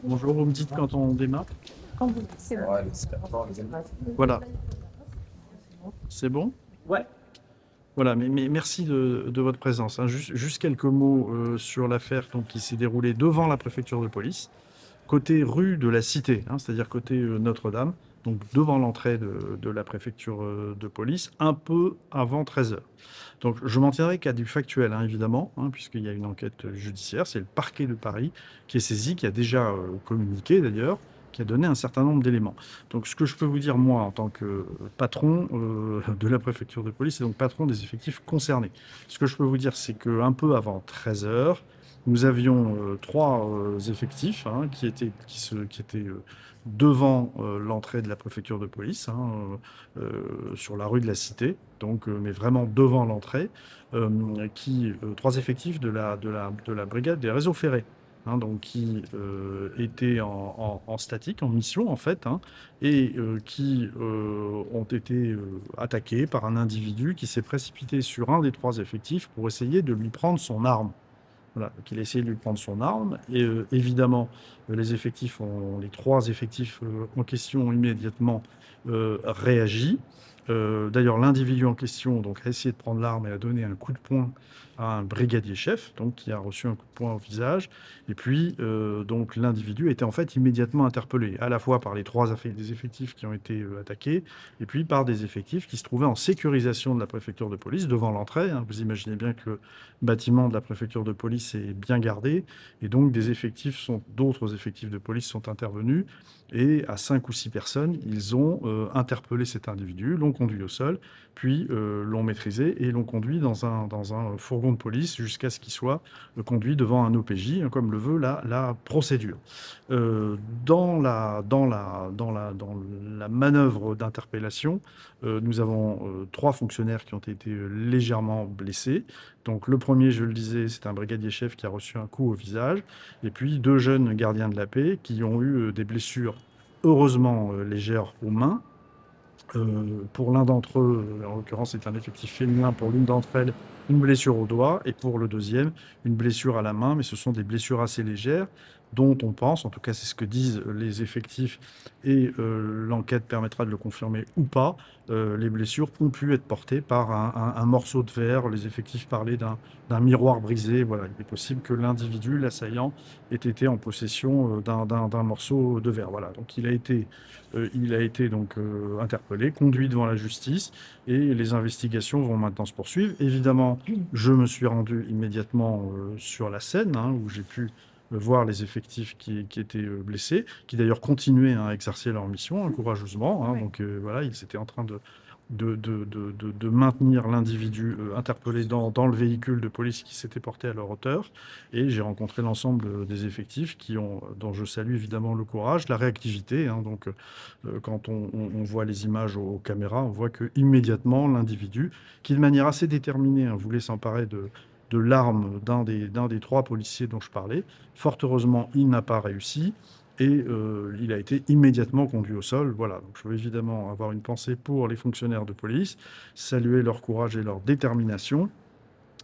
Bonjour, vous me dites quand on démarre? C'est bon. Voilà, c'est bon? Ouais. Voilà, mais merci de votre présence, hein. Juste quelques mots sur l'affaire donc, qui s'est déroulée devant la préfecture de police, côté rue de la Cité, hein, c'est-à-dire côté Notre-Dame, donc devant l'entrée de la préfecture de police, un peu avant 13 heures. Donc je m'en tiendrai qu'à du factuel, hein, évidemment, hein, puisqu'il y a une enquête judiciaire. C'est le parquet de Paris qui est saisi, qui a déjà communiqué d'ailleurs, qui a donné un certain nombre d'éléments. Donc ce que je peux vous dire, moi, en tant que patron de la préfecture de police, et donc patron des effectifs concernés, ce que je peux vous dire, c'est qu'un peu avant 13 heures, nous avions trois effectifs hein, qui étaient devant l'entrée de la préfecture de police, hein, sur la rue de la Cité, donc, mais vraiment devant l'entrée, trois effectifs de la brigade des réseaux ferrés, hein, donc qui étaient en statique, en mission en fait, hein, et qui ont été attaqués par un individu qui s'est précipité sur un des trois effectifs pour essayer de lui prendre son arme. Voilà, donc il a essayé de lui prendre son arme et évidemment les trois effectifs en question ont immédiatement réagi. D'ailleurs, l'individu en question donc, a essayé de prendre l'arme et a donné un coup de poing à un brigadier chef, donc qui a reçu un coup de poing au visage. Et puis, donc l'individu était en fait immédiatement interpellé, à la fois par les des effectifs qui ont été attaqués, et puis par des effectifs qui se trouvaient en sécurisation de la préfecture de police devant l'entrée, hein. Vous imaginez bien que le bâtiment de la préfecture de police est bien gardé, et donc d'autres effectifs de police sont intervenus, et à 5 ou 6 personnes, ils ont interpellé cet individu, l'ont conduit au sol, puis l'ont maîtrisé et l'ont conduit dans un fourgon de police jusqu'à ce qu'il soit conduit devant un OPJ, hein, comme le veut la procédure. Euh, dans la manœuvre d'interpellation, nous avons trois fonctionnaires qui ont été légèrement blessés. Donc le premier, je le disais, c'est un brigadier chef qui a reçu un coup au visage, et puis deux jeunes gardiens de la paix qui ont eu des blessures heureusement légères aux mains. Pour l'un d'entre eux, en l'occurrence c'est un effectif féminin, pour l'une d'entre elles, une blessure au doigt, et pour le deuxième, une blessure à la main, mais ce sont des blessures assez légères, dont on pense, en tout cas c'est ce que disent les effectifs, et l'enquête permettra de le confirmer ou pas, les blessures ont pu être portées par un morceau de verre. Les effectifs parlaient d'un miroir brisé. Voilà, il est possible que l'individu, l'assaillant, ait été en possession d'un morceau de verre. Voilà, donc il a été donc interpellé, conduit devant la justice, et les investigations vont maintenant se poursuivre. Évidemment, je me suis rendu immédiatement sur la scène, hein, où j'ai pu voir les effectifs qui étaient blessés, qui d'ailleurs continuaient hein, à exercer leur mission hein, courageusement, hein. Donc voilà, ils étaient en train de maintenir l'individu interpellé dans le véhicule de police qui s'était porté à leur hauteur. Et j'ai rencontré l'ensemble des effectifs dont je salue évidemment le courage, la réactivité, hein. Donc, quand on voit les images aux caméras, on voit que immédiatement l'individu, qui de manière assez déterminée hein, voulait s'emparer de l'arme d'un des trois policiers dont je parlais. Fort heureusement, il n'a pas réussi. Et il a été immédiatement conduit au sol. Voilà, donc je veux évidemment avoir une pensée pour les fonctionnaires de police, saluer leur courage et leur détermination.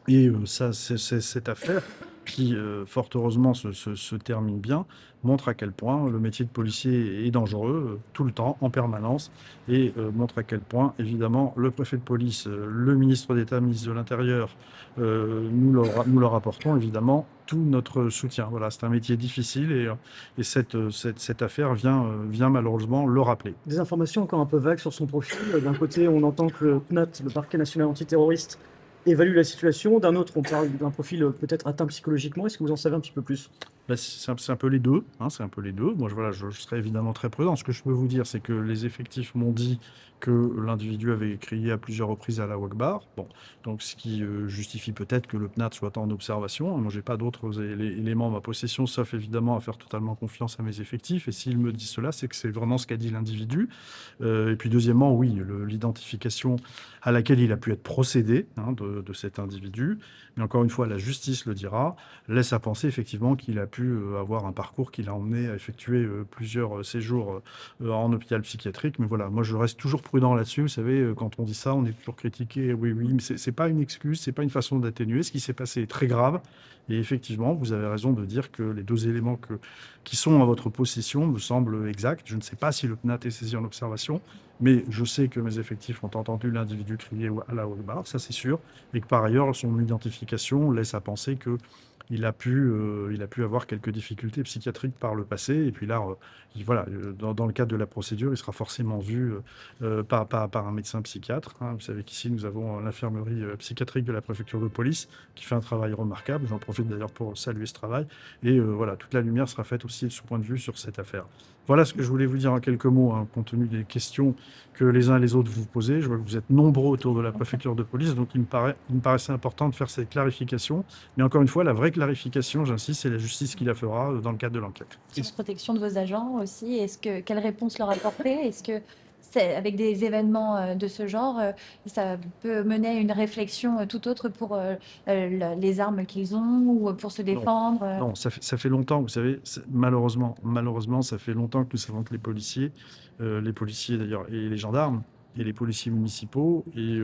Et cette affaire, qui fort heureusement se termine bien, montre à quel point le métier de policier est dangereux tout le temps, en permanence, et montre à quel point, évidemment, le préfet de police, le ministre d'État, ministre de l'Intérieur, nous leur apportons évidemment tout notre soutien. Voilà, c'est un métier difficile, et cette affaire vient malheureusement le rappeler. Des informations encore un peu vagues sur son profil. D'un côté, on entend que le PNAT, le parquet national antiterroriste, évalue la situation. D'un autre, on parle d'un profil peut-être atteint psychologiquement. Est-ce que vous en savez un petit peu plus? Bah, c'est un peu les deux, hein, c'est un peu les deux. Moi, voilà, je serais évidemment très prudent. Ce que je peux vous dire, c'est que les effectifs m'ont dit que l'individu avait crié à plusieurs reprises à la Akbar. Bon, donc ce qui justifie peut-être que le PNAT soit en observation. Moi, j'ai pas d'autres éléments en ma possession, sauf évidemment à faire totalement confiance à mes effectifs. Et s'ils me disent cela, c'est que c'est vraiment ce qu'a dit l'individu. Et puis deuxièmement, oui, l'identification à laquelle il a pu être procédé hein, de cet individu. Mais encore une fois, la justice le dira, laisse à penser effectivement qu'il a pu pu avoir un parcours qui l'a emmené à effectuer plusieurs séjours en hôpital psychiatrique. Mais voilà, moi je reste toujours prudent là-dessus. Vous savez, quand on dit ça, on est toujours critiqué. Oui, oui, mais c'est pas une excuse, c'est pas une façon d'atténuer. Ce qui s'est passé est très grave. Et effectivement, vous avez raison de dire que les deux éléments qui sont en votre possession me semblent exacts. Je ne sais pas si le PNAT est saisi en observation, mais je sais que mes effectifs ont entendu l'individu crier à la haute barre, ça c'est sûr, et que par ailleurs, son identification laisse à penser que il a pu avoir quelques difficultés psychiatriques par le passé. Et puis là, voilà, dans le cadre de la procédure, il sera forcément vu par un médecin psychiatre, hein. Vous savez qu'ici, nous avons l'infirmerie psychiatrique de la préfecture de police qui fait un travail remarquable. J'en profite d'ailleurs pour saluer ce travail. Et voilà, toute la lumière sera faite aussi de ce point de vue sur cette affaire. Voilà ce que je voulais vous dire en quelques mots, hein, compte tenu des questions que les uns et les autres vous posez. Je vois que vous êtes nombreux autour de la préfecture de police, donc il me paraissait important de faire cette clarification. Mais encore une fois, la vraie clarification, j'insiste, c'est la justice qui la fera dans le cadre de l'enquête. Sur la protection de vos agents aussi, quelle réponse leur apporter? Est-ce que avec des événements de ce genre, ça peut mener à une réflexion tout autre pour les armes qu'ils ont ou pour se défendre? Non, ça fait longtemps, vous savez, malheureusement, ça fait longtemps que nous savons que les policiers d'ailleurs, et les gendarmes, et les policiers municipaux, et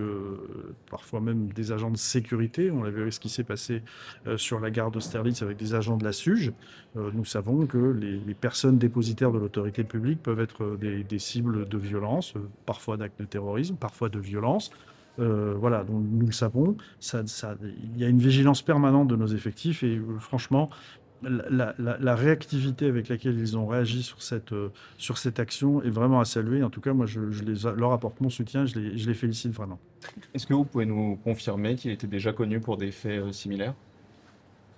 parfois même des agents de sécurité, on l'a vu avec ce qui s'est passé sur la gare d'Austerlitz avec des agents de la SUGE, nous savons que les personnes dépositaires de l'autorité publique peuvent être des cibles de violence, parfois d'actes de terrorisme, parfois de violence. Voilà, donc nous le savons, il y a une vigilance permanente de nos effectifs et franchement, la réactivité avec laquelle ils ont réagi sur cette action est vraiment à saluer. En tout cas, moi, leur apporte mon soutien, je les félicite vraiment. Est-ce que vous pouvez nous confirmer qu'il était déjà connu pour des faits similaires?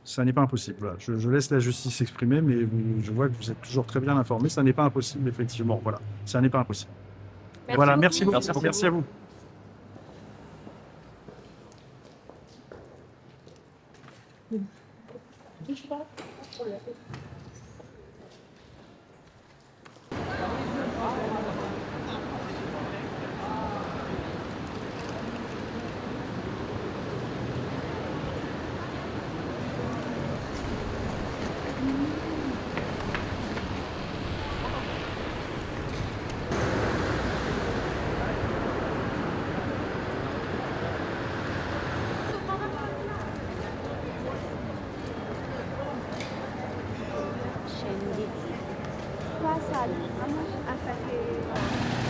Ça n'est pas impossible. Voilà. Je laisse la justice s'exprimer, mais je vois que vous êtes toujours très bien informés. Ça n'est pas impossible, effectivement. Voilà, ça n'est pas impossible. Voilà, merci beaucoup. Merci à vous. Scendi. Qua sali, a fare